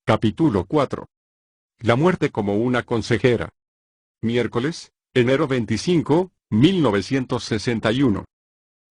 Capítulo 4. La muerte como una consejera. Miércoles, enero 25, 1961.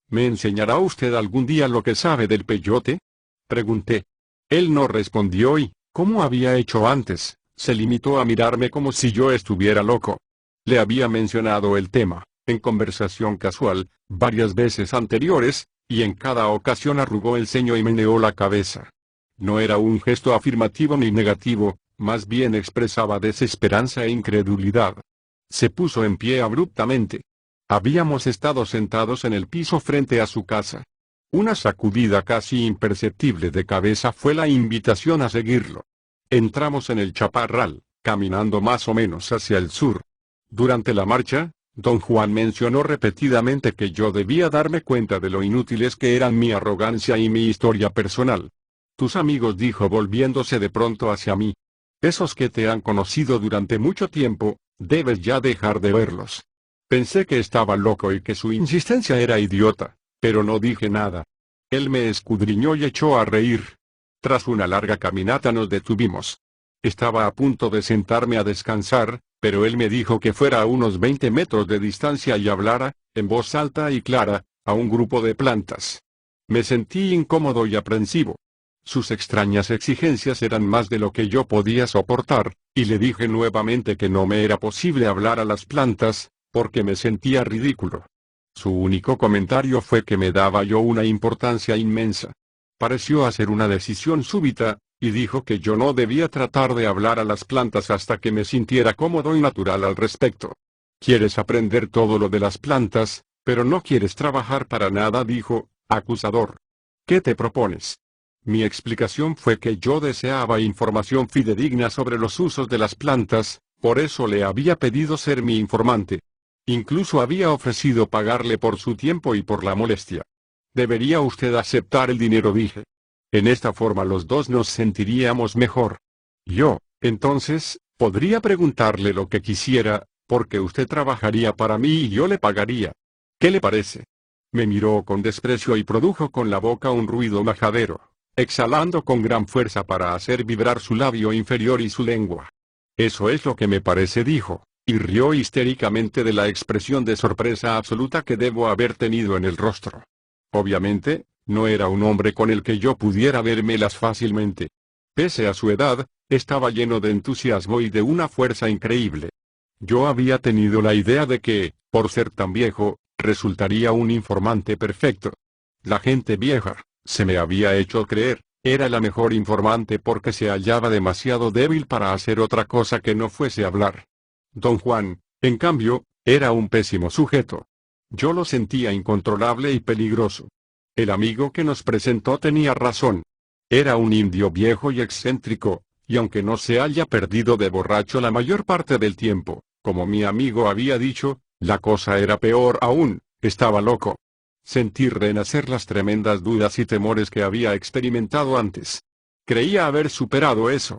¿Me enseñará usted algún día lo que sabe del peyote? Pregunté. Él no respondió y, como había hecho antes, se limitó a mirarme como si yo estuviera loco. Le había mencionado el tema, en conversación casual, varias veces anteriores, y en cada ocasión arrugó el ceño y meneó la cabeza. No era un gesto afirmativo ni negativo, más bien expresaba desesperanza e incredulidad. Se puso en pie abruptamente. Habíamos estado sentados en el piso frente a su casa. Una sacudida casi imperceptible de cabeza fue la invitación a seguirlo. Entramos en el chaparral, caminando más o menos hacia el sur. Durante la marcha, don Juan mencionó repetidamente que yo debía darme cuenta de lo inútiles que eran mi arrogancia y mi historia personal. Tus amigos, dijo volviéndose de pronto hacia mí. Esos que te han conocido durante mucho tiempo, debes ya dejar de verlos. Pensé que estaba loco y que su insistencia era idiota, pero no dije nada. Él me escudriñó y echó a reír. Tras una larga caminata nos detuvimos. Estaba a punto de sentarme a descansar, pero él me dijo que fuera a unos 20 metros de distancia y hablara, en voz alta y clara, a un grupo de plantas. Me sentí incómodo y aprensivo. Sus extrañas exigencias eran más de lo que yo podía soportar, y le dije nuevamente que no me era posible hablar a las plantas, porque me sentía ridículo. Su único comentario fue que me daba yo una importancia inmensa. Pareció hacer una decisión súbita, y dijo que yo no debía tratar de hablar a las plantas hasta que me sintiera cómodo y natural al respecto. Quieres aprender todo lo de las plantas, pero no quieres trabajar para nada, dijo, acusador. ¿Qué te propones? Mi explicación fue que yo deseaba información fidedigna sobre los usos de las plantas, por eso le había pedido ser mi informante. Incluso había ofrecido pagarle por su tiempo y por la molestia. Debería usted aceptar el dinero, dije. En esta forma los dos nos sentiríamos mejor. Yo, entonces, podría preguntarle lo que quisiera, porque usted trabajaría para mí y yo le pagaría. ¿Qué le parece? Me miró con desprecio y produjo con la boca un ruido majadero, exhalando con gran fuerza para hacer vibrar su labio inferior y su lengua. Eso es lo que me parece, dijo, y rió histéricamente de la expresión de sorpresa absoluta que debo haber tenido en el rostro. Obviamente, no era un hombre con el que yo pudiera vérmelas fácilmente. Pese a su edad, estaba lleno de entusiasmo y de una fuerza increíble. Yo había tenido la idea de que, por ser tan viejo, resultaría un informante perfecto. La gente vieja, se me había hecho creer, era la mejor informante porque se hallaba demasiado débil para hacer otra cosa que no fuese hablar. Don Juan, en cambio, era un pésimo sujeto. Yo lo sentía incontrolable y peligroso. El amigo que nos presentó tenía razón. Era un indio viejo y excéntrico, y aunque no se haya perdido de borracho la mayor parte del tiempo, como mi amigo había dicho, la cosa era peor aún, estaba loco. Sentí renacer las tremendas dudas y temores que había experimentado antes. Creía haber superado eso.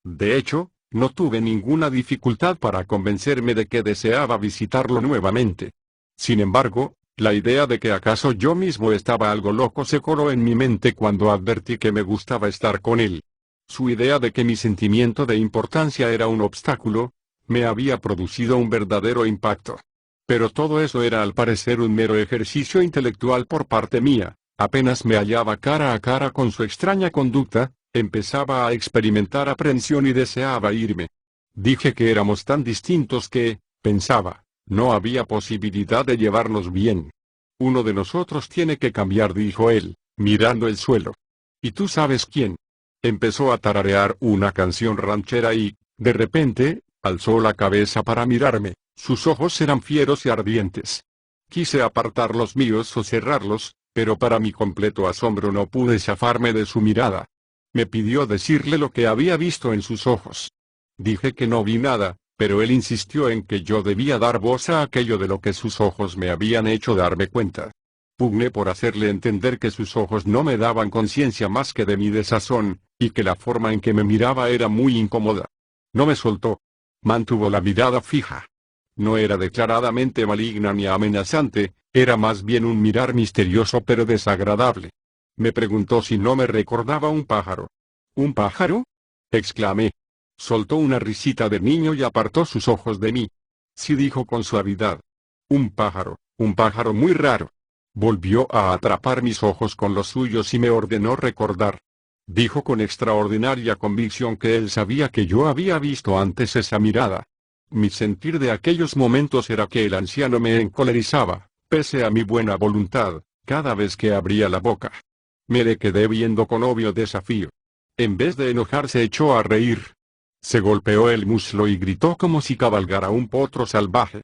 De hecho, no tuve ninguna dificultad para convencerme de que deseaba visitarlo nuevamente. Sin embargo, la idea de que acaso yo mismo estaba algo loco se coló en mi mente cuando advertí que me gustaba estar con él. Su idea de que mi sentimiento de importancia era un obstáculo, me había producido un verdadero impacto. Pero todo eso era al parecer un mero ejercicio intelectual por parte mía. Apenas me hallaba cara a cara con su extraña conducta, empezaba a experimentar aprensión y deseaba irme. Dije que éramos tan distintos que, pensaba, no había posibilidad de llevarnos bien. Uno de nosotros tiene que cambiar, dijo él, mirando el suelo. ¿Y tú sabes quién? Empezó a tararear una canción ranchera y, de repente, alzó la cabeza para mirarme. Sus ojos eran fieros y ardientes. Quise apartar los míos o cerrarlos, pero para mi completo asombro no pude zafarme de su mirada. Me pidió decirle lo que había visto en sus ojos. Dije que no vi nada, pero él insistió en que yo debía dar voz a aquello de lo que sus ojos me habían hecho darme cuenta. Pugné por hacerle entender que sus ojos no me daban conciencia más que de mi desazón, y que la forma en que me miraba era muy incómoda. No me soltó. Mantuvo la mirada fija. No era declaradamente maligna ni amenazante, era más bien un mirar misterioso pero desagradable. Me preguntó si no me recordaba un pájaro. ¿Un pájaro? exclamé. Soltó una risita de niño y apartó sus ojos de mí. Sí, dijo con suavidad. Un pájaro muy raro. Volvió a atrapar mis ojos con los suyos y me ordenó recordar. Dijo con extraordinaria convicción que él sabía que yo había visto antes esa mirada. Mi sentir de aquellos momentos era que el anciano me encolerizaba, pese a mi buena voluntad, cada vez que abría la boca. Me le quedé viendo con obvio desafío. En vez de enojarse echó a reír. Se golpeó el muslo y gritó como si cabalgara un potro salvaje.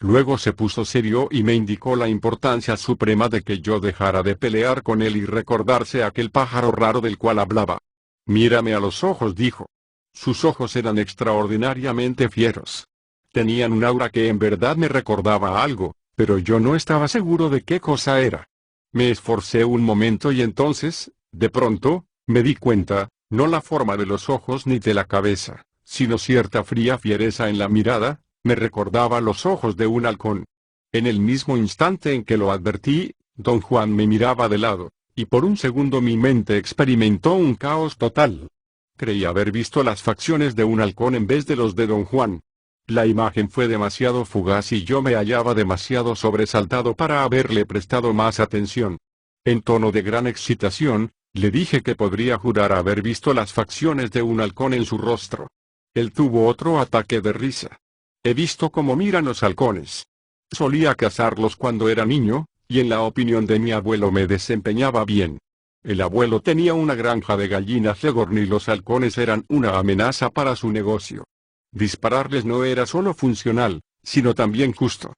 Luego se puso serio y me indicó la importancia suprema de que yo dejara de pelear con él y recordarse aquel pájaro raro del cual hablaba. Mírame a los ojos, dijo. Sus ojos eran extraordinariamente fieros. Tenían un aura que en verdad me recordaba algo, pero yo no estaba seguro de qué cosa era. Me esforcé un momento y entonces, de pronto, me di cuenta, no la forma de los ojos ni de la cabeza, sino cierta fría fiereza en la mirada. Me recordaba los ojos de un halcón. En el mismo instante en que lo advertí, don Juan me miraba de lado, y por un segundo mi mente experimentó un caos total. Creí haber visto las facciones de un halcón en vez de los de don Juan. La imagen fue demasiado fugaz y yo me hallaba demasiado sobresaltado para haberle prestado más atención. En tono de gran excitación, le dije que podría jurar haber visto las facciones de un halcón en su rostro. Él tuvo otro ataque de risa. He visto cómo miran los halcones. Solía cazarlos cuando era niño, y en la opinión de mi abuelo me desempeñaba bien. El abuelo tenía una granja de gallinas Leghorn y los halcones eran una amenaza para su negocio. Dispararles no era solo funcional, sino también justo.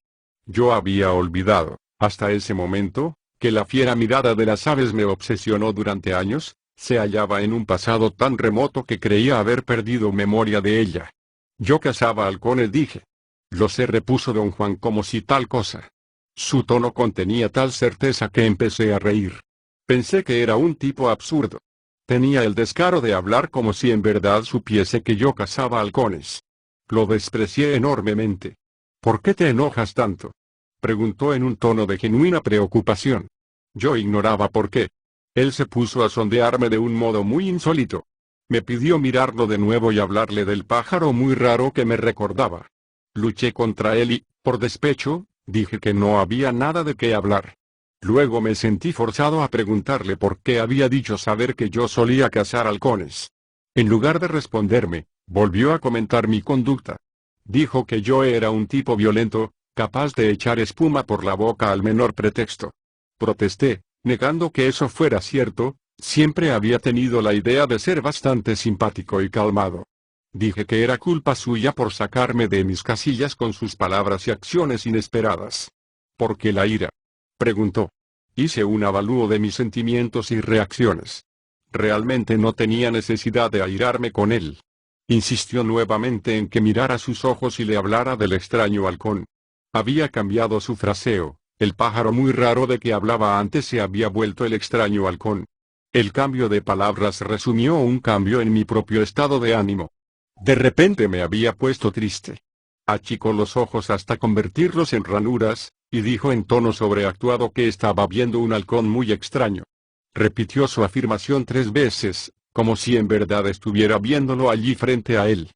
Yo había olvidado, hasta ese momento, que la fiera mirada de las aves me obsesionó durante años, se hallaba en un pasado tan remoto que creía haber perdido memoria de ella. Yo cazaba halcones, dije. Lo sé, repuso don Juan como si tal cosa. Su tono contenía tal certeza que empecé a reír. Pensé que era un tipo absurdo. Tenía el descaro de hablar como si en verdad supiese que yo cazaba halcones. Lo desprecié enormemente. ¿Por qué te enojas tanto?, preguntó en un tono de genuina preocupación. Yo ignoraba por qué. Él se puso a sondearme de un modo muy insólito. Me pidió mirarlo de nuevo y hablarle del pájaro muy raro que me recordaba. Luché contra él y, por despecho, dije que no había nada de qué hablar. Luego me sentí forzado a preguntarle por qué había dicho saber que yo solía cazar halcones. En lugar de responderme, volvió a comentar mi conducta. Dijo que yo era un tipo violento, capaz de echar espuma por la boca al menor pretexto. Protesté, negando que eso fuera cierto. Siempre había tenido la idea de ser bastante simpático y calmado. Dije que era culpa suya por sacarme de mis casillas con sus palabras y acciones inesperadas. ¿Por qué la ira?, preguntó. Hice un avalúo de mis sentimientos y reacciones. Realmente no tenía necesidad de airarme con él. Insistió nuevamente en que mirara sus ojos y le hablara del extraño halcón. Había cambiado su fraseo. El pájaro muy raro de que hablaba antes se había vuelto el extraño halcón. El cambio de palabras resumió un cambio en mi propio estado de ánimo. De repente me había puesto triste. Achicó los ojos hasta convertirlos en ranuras, y dijo en tono sobreactuado que estaba viendo un halcón muy extraño. Repitió su afirmación 3 veces, como si en verdad estuviera viéndolo allí frente a él.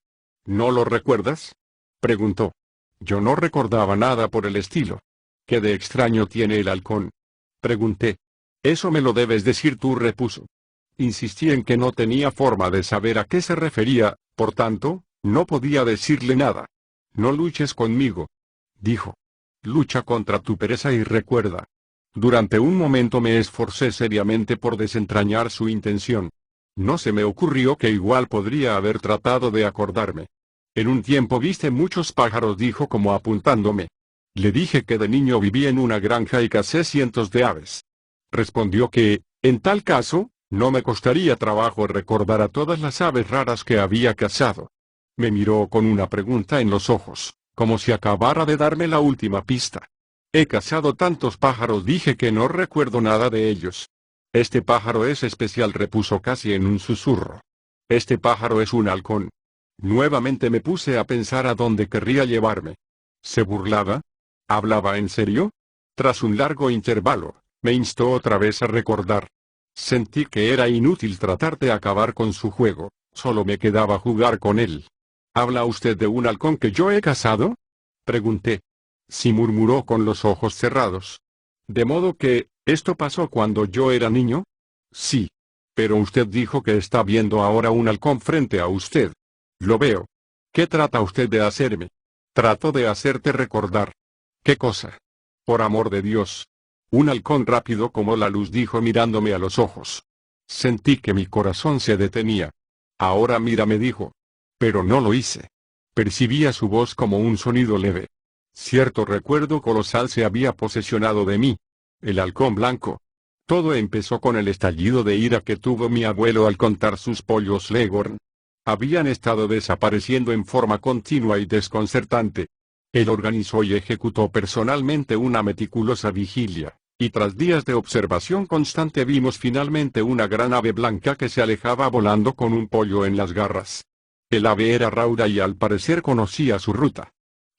¿No lo recuerdas?, preguntó. Yo no recordaba nada por el estilo. ¿Qué de extraño tiene el halcón?, pregunté. Eso me lo debes decir tú, repuso. Insistí en que no tenía forma de saber a qué se refería, por tanto, no podía decirle nada. No luches conmigo, dijo. Lucha contra tu pereza y recuerda. Durante un momento me esforcé seriamente por desentrañar su intención. No se me ocurrió que igual podría haber tratado de acordarme. En un tiempo viste muchos pájaros, dijo como apuntándome. Le dije que de niño viví en una granja y cacé cientos de aves. Respondió que, en tal caso, no me costaría trabajo recordar a todas las aves raras que había cazado. Me miró con una pregunta en los ojos, como si acabara de darme la última pista. He cazado tantos pájaros, dije, que no recuerdo nada de ellos. Este pájaro es especial, repuso casi en un susurro. Este pájaro es un halcón. Nuevamente me puse a pensar a dónde querría llevarme. ¿Se burlaba? ¿Hablaba en serio? Tras un largo intervalo, me instó otra vez a recordar. Sentí que era inútil tratar de acabar con su juego. Solo me quedaba jugar con él. ¿Habla usted de un halcón que yo he cazado? Pregunté. Sí, murmuró con los ojos cerrados. ¿De modo que, esto pasó cuando yo era niño? Sí. Pero usted dijo que está viendo ahora un halcón frente a usted. Lo veo. ¿Qué trata usted de hacerme? Trato de hacerte recordar. ¿Qué cosa? Por amor de Dios. Un halcón rápido como la luz, dijo mirándome a los ojos. Sentí que mi corazón se detenía. Ahora mira, me dijo. Pero no lo hice. Percibía su voz como un sonido leve. Cierto recuerdo colosal se había posesionado de mí. El halcón blanco. Todo empezó con el estallido de ira que tuvo mi abuelo al contar sus pollos Leghorn. Habían estado desapareciendo en forma continua y desconcertante. Él organizó y ejecutó personalmente una meticulosa vigilia, y tras días de observación constante vimos finalmente una gran ave blanca que se alejaba volando con un pollo en las garras. El ave era rauda y al parecer conocía su ruta.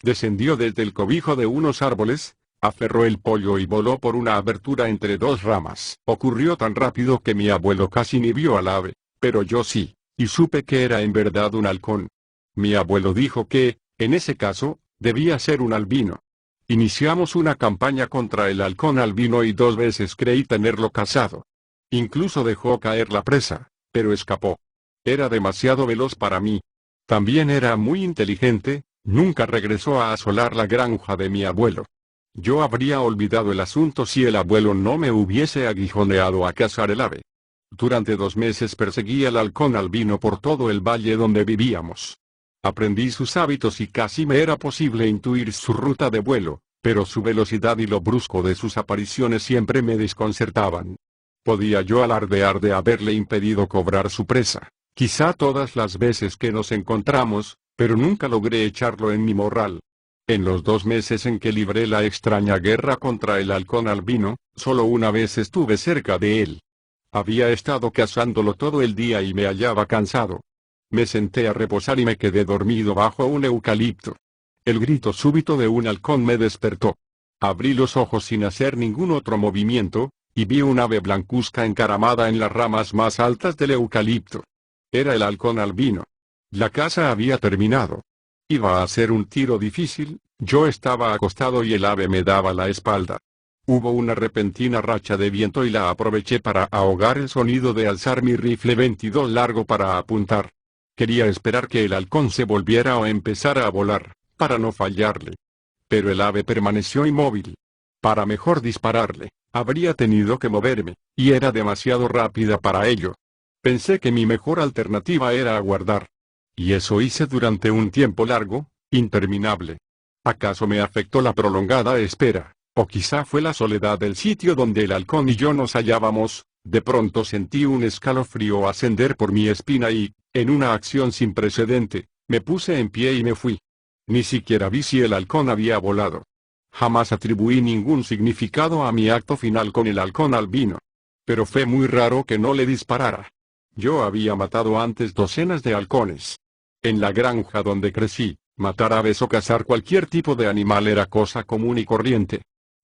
Descendió desde el cobijo de unos árboles, aferró el pollo y voló por una abertura entre dos ramas. Ocurrió tan rápido que mi abuelo casi ni vio al ave, pero yo sí, y supe que era en verdad un halcón. Mi abuelo dijo que, en ese caso, debía ser un albino. Iniciamos una campaña contra el halcón albino y 2 veces creí tenerlo cazado. Incluso dejó caer la presa, pero escapó. Era demasiado veloz para mí. También era muy inteligente, nunca regresó a asolar la granja de mi abuelo. Yo habría olvidado el asunto si el abuelo no me hubiese aguijoneado a cazar el ave. Durante 2 meses perseguí al halcón albino por todo el valle donde vivíamos. Aprendí sus hábitos y casi me era posible intuir su ruta de vuelo, pero su velocidad y lo brusco de sus apariciones siempre me desconcertaban. Podía yo alardear de haberle impedido cobrar su presa, quizá todas las veces que nos encontramos, pero nunca logré echarlo en mi morral. En los 2 meses en que libré la extraña guerra contra el halcón albino, solo una vez estuve cerca de él. Había estado cazándolo todo el día y me hallaba cansado. Me senté a reposar y me quedé dormido bajo un eucalipto. El grito súbito de un halcón me despertó. Abrí los ojos sin hacer ningún otro movimiento, y vi un ave blancuzca encaramada en las ramas más altas del eucalipto. Era el halcón albino. La caza había terminado. Iba a ser un tiro difícil, yo estaba acostado y el ave me daba la espalda. Hubo una repentina racha de viento y la aproveché para ahogar el sonido de alzar mi rifle 22 largo para apuntar. Quería esperar que el halcón se volviera o empezara a volar, para no fallarle. Pero el ave permaneció inmóvil. Para mejor dispararle, habría tenido que moverme, y era demasiado rápida para ello. Pensé que mi mejor alternativa era aguardar. Y eso hice durante un tiempo largo, interminable. ¿Acaso me afectó la prolongada espera, o quizá fue la soledad del sitio donde el halcón y yo nos hallábamos? De pronto sentí un escalofrío ascender por mi espina y, en una acción sin precedente, me puse en pie y me fui. Ni siquiera vi si el halcón había volado. Jamás atribuí ningún significado a mi acto final con el halcón albino. Pero fue muy raro que no le disparara. Yo había matado antes docenas de halcones. En la granja donde crecí, matar aves o cazar cualquier tipo de animal era cosa común y corriente.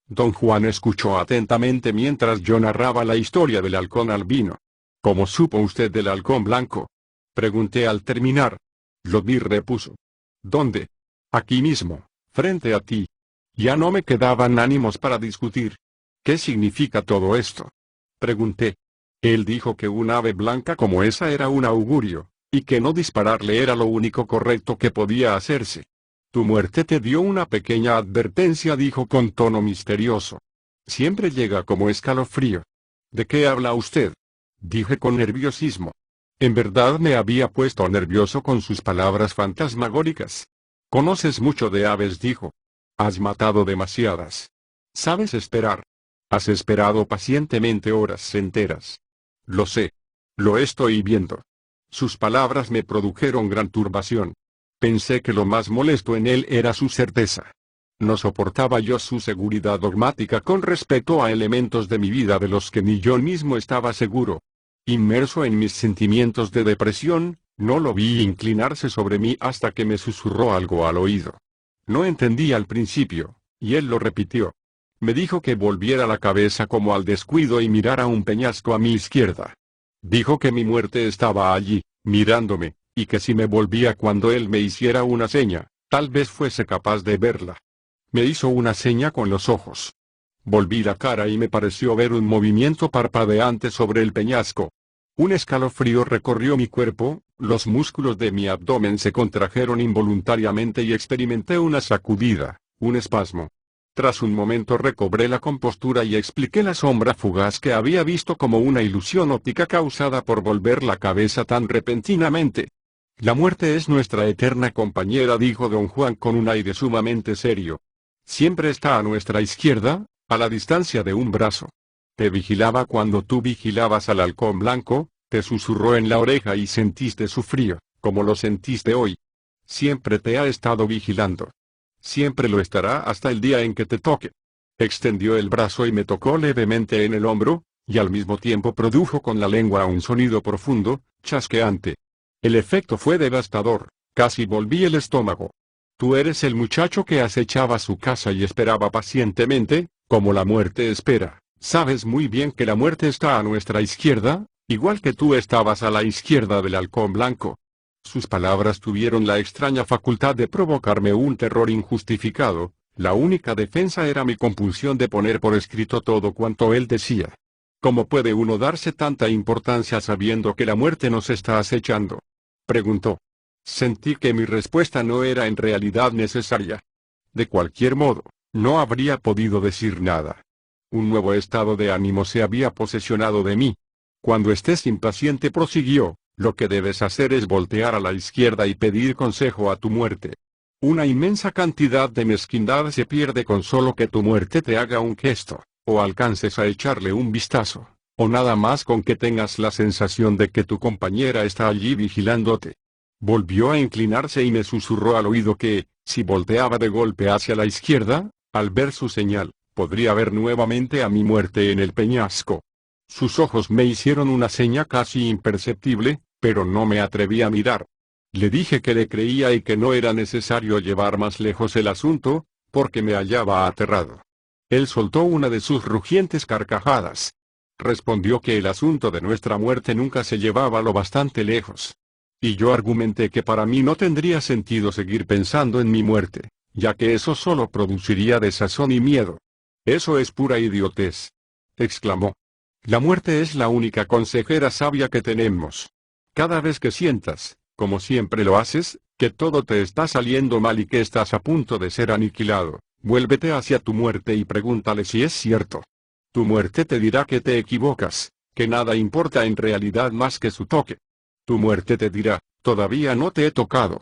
Don Juan escuchó atentamente mientras yo narraba la historia del halcón albino. ¿Cómo supo usted del halcón blanco? Pregunté al terminar. Lo vi, repuso. ¿Dónde? Aquí mismo, frente a ti. Ya no me quedaban ánimos para discutir. ¿Qué significa todo esto? Pregunté. Él dijo que un ave blanca como esa era un augurio, y que no dispararle era lo único correcto que podía hacerse. Tu muerte te dio una pequeña advertencia, dijo con tono misterioso. Siempre llega como escalofrío. ¿De qué habla usted? Dije con nerviosismo. En verdad me había puesto nervioso con sus palabras fantasmagóricas. Conoces mucho de aves, dijo. Has matado demasiadas. Sabes esperar. Has esperado pacientemente horas enteras. Lo sé. Lo estoy viendo. Sus palabras me produjeron gran turbación. Pensé que lo más molesto en él era su certeza. No soportaba yo su seguridad dogmática con respecto a elementos de mi vida de los que ni yo mismo estaba seguro. Inmerso en mis sentimientos de depresión, no lo vi inclinarse sobre mí hasta que me susurró algo al oído. No entendí al principio, y él lo repitió. Me dijo que volviera la cabeza como al descuido y mirara un peñasco a mi izquierda. Dijo que mi muerte estaba allí, mirándome, y que si me volvía cuando él me hiciera una seña, tal vez fuese capaz de verla. Me hizo una seña con los ojos. Volví la cara y me pareció ver un movimiento parpadeante sobre el peñasco. Un escalofrío recorrió mi cuerpo, los músculos de mi abdomen se contrajeron involuntariamente y experimenté una sacudida, un espasmo. Tras un momento recobré la compostura y expliqué la sombra fugaz que había visto como una ilusión óptica causada por volver la cabeza tan repentinamente. La muerte es nuestra eterna compañera, dijo don Juan con un aire sumamente serio. Siempre está a nuestra izquierda, a la distancia de un brazo. Te vigilaba cuando tú vigilabas al halcón blanco, te susurró en la oreja y sentiste su frío, como lo sentiste hoy. Siempre te ha estado vigilando. Siempre lo estará hasta el día en que te toque. Extendió el brazo y me tocó levemente en el hombro, y al mismo tiempo produjo con la lengua un sonido profundo, chasqueante. El efecto fue devastador, casi volví el estómago. Tú eres el muchacho que acechaba su casa y esperaba pacientemente, como la muerte espera. Sabes muy bien que la muerte está a nuestra izquierda, igual que tú estabas a la izquierda del halcón blanco. Sus palabras tuvieron la extraña facultad de provocarme un terror injustificado. La única defensa era mi compulsión de poner por escrito todo cuanto él decía. ¿Cómo puede uno darse tanta importancia sabiendo que la muerte nos está acechando?, preguntó. Sentí que mi respuesta no era en realidad necesaria. De cualquier modo, no habría podido decir nada. Un nuevo estado de ánimo se había posesionado de mí. Cuando estés impaciente, prosiguió, lo que debes hacer es voltear a la izquierda y pedir consejo a tu muerte. Una inmensa cantidad de mezquindad se pierde con solo que tu muerte te haga un gesto, o alcances a echarle un vistazo, o nada más con que tengas la sensación de que tu compañera está allí vigilándote. Volvió a inclinarse y me susurró al oído que, si volteaba de golpe hacia la izquierda, al ver su señal, podría ver nuevamente a mi muerte en el peñasco. Sus ojos me hicieron una seña casi imperceptible, pero no me atreví a mirar. Le dije que le creía y que no era necesario llevar más lejos el asunto, porque me hallaba aterrado. Él soltó una de sus rugientes carcajadas. Respondió que el asunto de nuestra muerte nunca se llevaba lo bastante lejos. Y yo argumenté que para mí no tendría sentido seguir pensando en mi muerte, ya que eso solo produciría desazón y miedo. Eso es pura idiotez, exclamó. La muerte es la única consejera sabia que tenemos. Cada vez que sientas, como siempre lo haces, que todo te está saliendo mal y que estás a punto de ser aniquilado, vuélvete hacia tu muerte y pregúntale si es cierto. Tu muerte te dirá que te equivocas, que nada importa en realidad más que su toque. Tu muerte te dirá, todavía no te he tocado.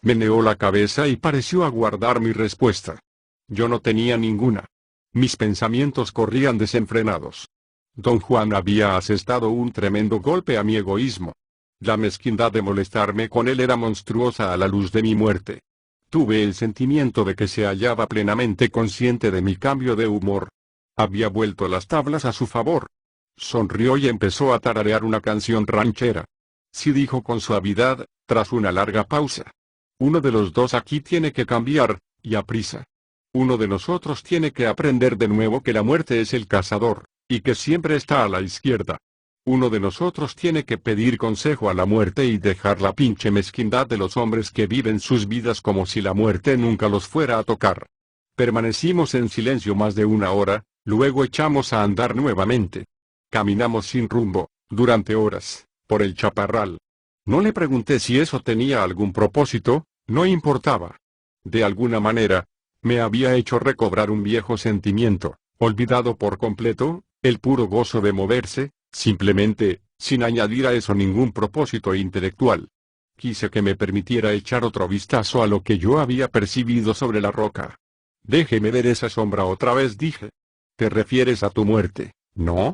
Meneó la cabeza y pareció aguardar mi respuesta. Yo no tenía ninguna. Mis pensamientos corrían desenfrenados. Don Juan había asestado un tremendo golpe a mi egoísmo. La mezquindad de molestarme con él era monstruosa a la luz de mi muerte. Tuve el sentimiento de que se hallaba plenamente consciente de mi cambio de humor. Había vuelto las tablas a su favor. Sonrió y empezó a tararear una canción ranchera. Sí, dijo con suavidad, tras una larga pausa. Uno de los dos aquí tiene que cambiar, y aprisa. Uno de nosotros tiene que aprender de nuevo que la muerte es el cazador, y que siempre está a la izquierda. Uno de nosotros tiene que pedir consejo a la muerte y dejar la pinche mezquindad de los hombres que viven sus vidas como si la muerte nunca los fuera a tocar. Permanecimos en silencio más de una hora, luego echamos a andar nuevamente. Caminamos sin rumbo, durante horas, por el chaparral. No le pregunté si eso tenía algún propósito, no importaba. De alguna manera, me había hecho recobrar un viejo sentimiento, olvidado por completo, el puro gozo de moverse, simplemente, sin añadir a eso ningún propósito intelectual. Quise que me permitiera echar otro vistazo a lo que yo había percibido sobre la roca. Déjeme ver esa sombra otra vez, dije. ¿Te refieres a tu muerte, no?,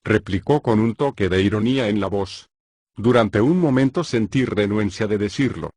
replicó con un toque de ironía en la voz. Durante un momento sentí renuencia de decirlo.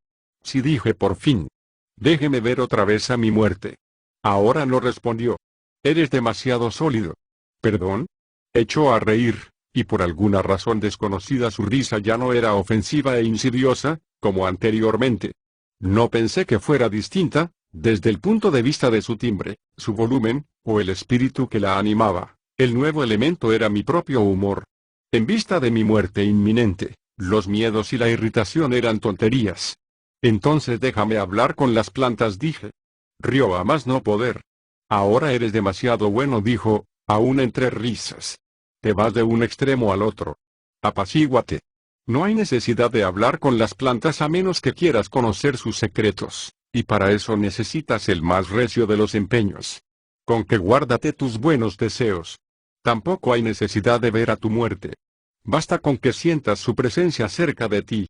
Sí, dije por fin. Déjeme ver otra vez a mi muerte. Ahora no respondió. Eres demasiado sólido. ¿Perdón? Echó a reír, y por alguna razón desconocida su risa ya no era ofensiva e insidiosa, como anteriormente. No pensé que fuera distinta, desde el punto de vista de su timbre, su volumen, o el espíritu que la animaba. El nuevo elemento era mi propio humor. En vista de mi muerte inminente, los miedos y la irritación eran tonterías. Entonces déjame hablar con las plantas, dije. Rió a más no poder. Ahora eres demasiado bueno, dijo, aún entre risas. Te vas de un extremo al otro. Apacíguate. No hay necesidad de hablar con las plantas a menos que quieras conocer sus secretos, y para eso necesitas el más recio de los empeños. Con que guárdate tus buenos deseos. Tampoco hay necesidad de ver a tu muerte. Basta con que sientas su presencia cerca de ti.